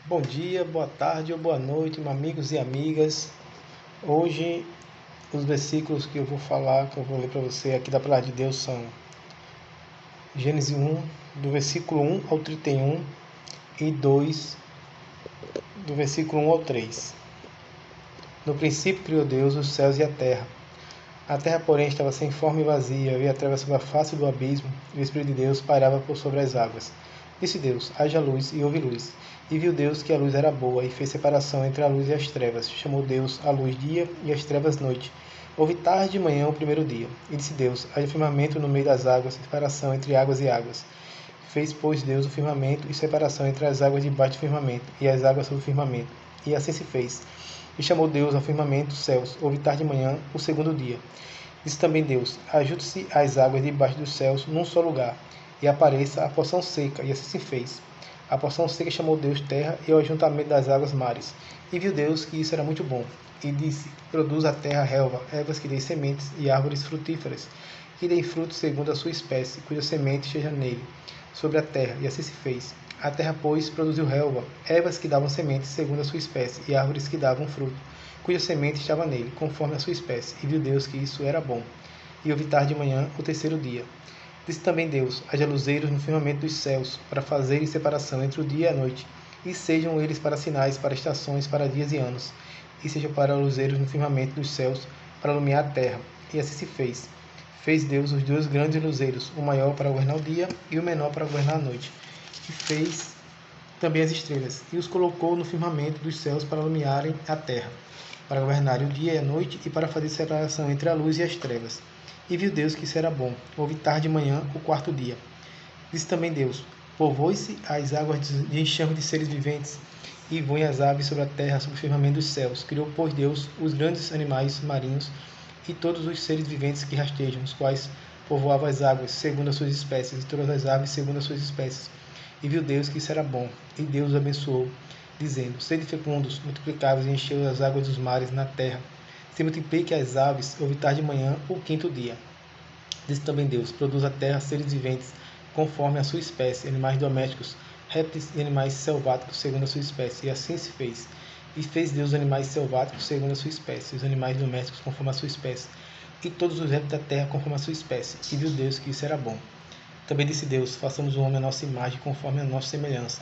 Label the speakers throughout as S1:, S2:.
S1: Bom dia, boa tarde ou boa noite, meus amigos e amigas. Hoje, os versículos que eu vou falar, que eu vou ler para você aqui da Palavra de Deus são Gênesis 1, do versículo 1 ao 31 e 2, do versículo 1 ao 3. No princípio criou Deus os céus e a terra. A terra, porém, estava sem forma e vazia, havia trevas sobre a face do abismo, e o Espírito de Deus pairava por sobre as águas. Disse Deus: haja luz, e houve luz. E viu Deus que a luz era boa, e fez separação entre a luz e as trevas. Chamou Deus a luz dia, e as trevas noite. Houve tarde e manhã o primeiro dia. E disse Deus: haja firmamento no meio das águas, separação entre águas e águas. Fez, pois, Deus o firmamento, e separação entre as águas debaixo do firmamento, e as águas sobre o firmamento. E assim se fez. E chamou Deus ao firmamento dos céus. Houve tarde e manhã o segundo dia. Disse também Deus: ajunte-se as águas debaixo dos céus num só lugar, e apareça a porção seca, e assim se fez. A porção seca chamou Deus terra, e ao ajuntamento das águas mares. E viu Deus que isso era muito bom. E disse: produz a terra relva, ervas que deem sementes, e árvores frutíferas, que deem frutos segundo a sua espécie, cuja semente esteja nele, sobre a terra. E assim se fez. A terra, pois, produziu relva, ervas que davam sementes segundo a sua espécie, e árvores que davam fruto, cuja semente estava nele, conforme a sua espécie. E viu Deus que isso era bom. E houve tarde de manhã o terceiro dia. Disse também Deus: haja luzeiros no firmamento dos céus, para fazerem separação entre o dia e a noite, e sejam eles para sinais, para estações, para dias e anos, e sejam para luzeiros no firmamento dos céus, para iluminar a terra. E assim se fez. Fez Deus os dois grandes luzeiros, o maior para governar o dia e o menor para governar a noite. E fez também as estrelas, e os colocou no firmamento dos céus para iluminarem a terra, para governarem o dia e a noite, e para fazer separação entre a luz e as trevas. E viu Deus que isso era bom. Houve tarde e manhã o quarto dia. Disse também Deus: povoe-se as águas de enxame de seres viventes, e voem as aves sobre a terra, sobre o firmamento dos céus. Criou, pois, Deus os grandes animais marinhos e todos os seres viventes que rastejam, os quais povoavam as águas, segundo as suas espécies, e todas as aves, segundo as suas espécies. E viu Deus que isso era bom. E Deus os abençoou, dizendo: sede fecundos, multiplicáveis, e encheu as águas dos mares na terra. Se multiplique as aves, houve tarde de manhã o quinto dia. Disse também Deus: produz a terra seres viventes, conforme a sua espécie, animais domésticos, répteis e animais selváticos, segundo a sua espécie. E assim se fez. E fez Deus os animais selváticos segundo a sua espécie, os animais domésticos conforme a sua espécie, e todos os répteis da terra conforme a sua espécie. E viu Deus que isso era bom. Também disse Deus: façamos o homem à nossa imagem, conforme a nossa semelhança.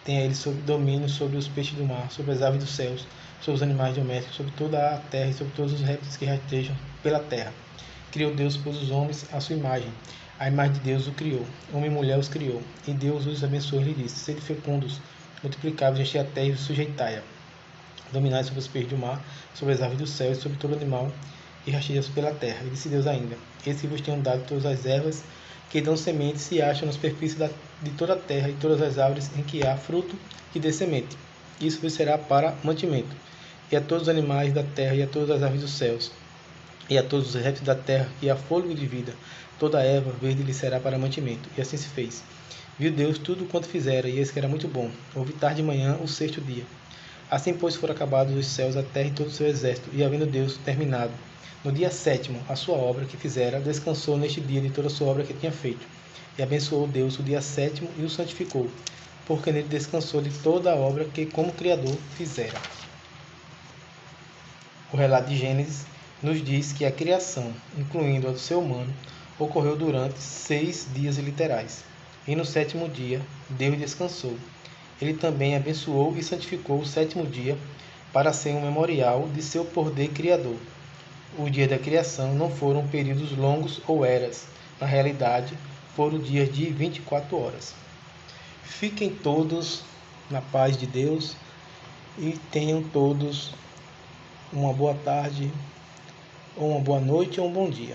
S1: Tenha ele domínio sobre os peixes do mar, sobre as aves dos céus, sobre os animais domésticos, sobre toda a terra e sobre todos os répteis que rastejam pela terra. Criou Deus, pois, os homens à sua imagem. A imagem de Deus o criou. Homem e mulher os criou. E Deus os abençoou e lhe disse: sede fecundos, multiplicáveis, enchei a terra e sujeitai-a. Dominai sobre os peixes do mar, sobre as aves do céu e sobre todo animal que rasteja pela terra. E disse Deus ainda: eis que vos tenho dado todas as ervas que dão semente se acham na superfície de toda a terra, e todas as árvores em que há fruto que dê semente. Isso vos será para mantimento. E a todos os animais da terra, e a todas as aves dos céus, e a todos os répteis da terra, e a fôlego de vida, toda a erva verde lhe será para mantimento. E assim se fez. Viu Deus tudo quanto fizera, e eis que era muito bom. Houve tarde de manhã o sexto dia. Assim, pois, foram acabados os céus, a terra e todo o seu exército, e havendo Deus terminado no dia sétimo a sua obra que fizera, descansou neste dia de toda a sua obra que tinha feito. E abençoou Deus o dia sétimo e o santificou, porque nele descansou de toda a obra que, como Criador, fizera. O relato de Gênesis nos diz que a criação, incluindo a do ser humano, ocorreu durante 6 dias literais. E no sétimo dia, Deus descansou. Ele também abençoou e santificou o sétimo dia para ser um memorial de seu poder criador. Os dias da criação não foram períodos longos ou eras. Na realidade, foram dias de 24 horas. Fiquem todos na paz de Deus e tenham todos uma boa tarde, ou uma boa noite ou um bom dia.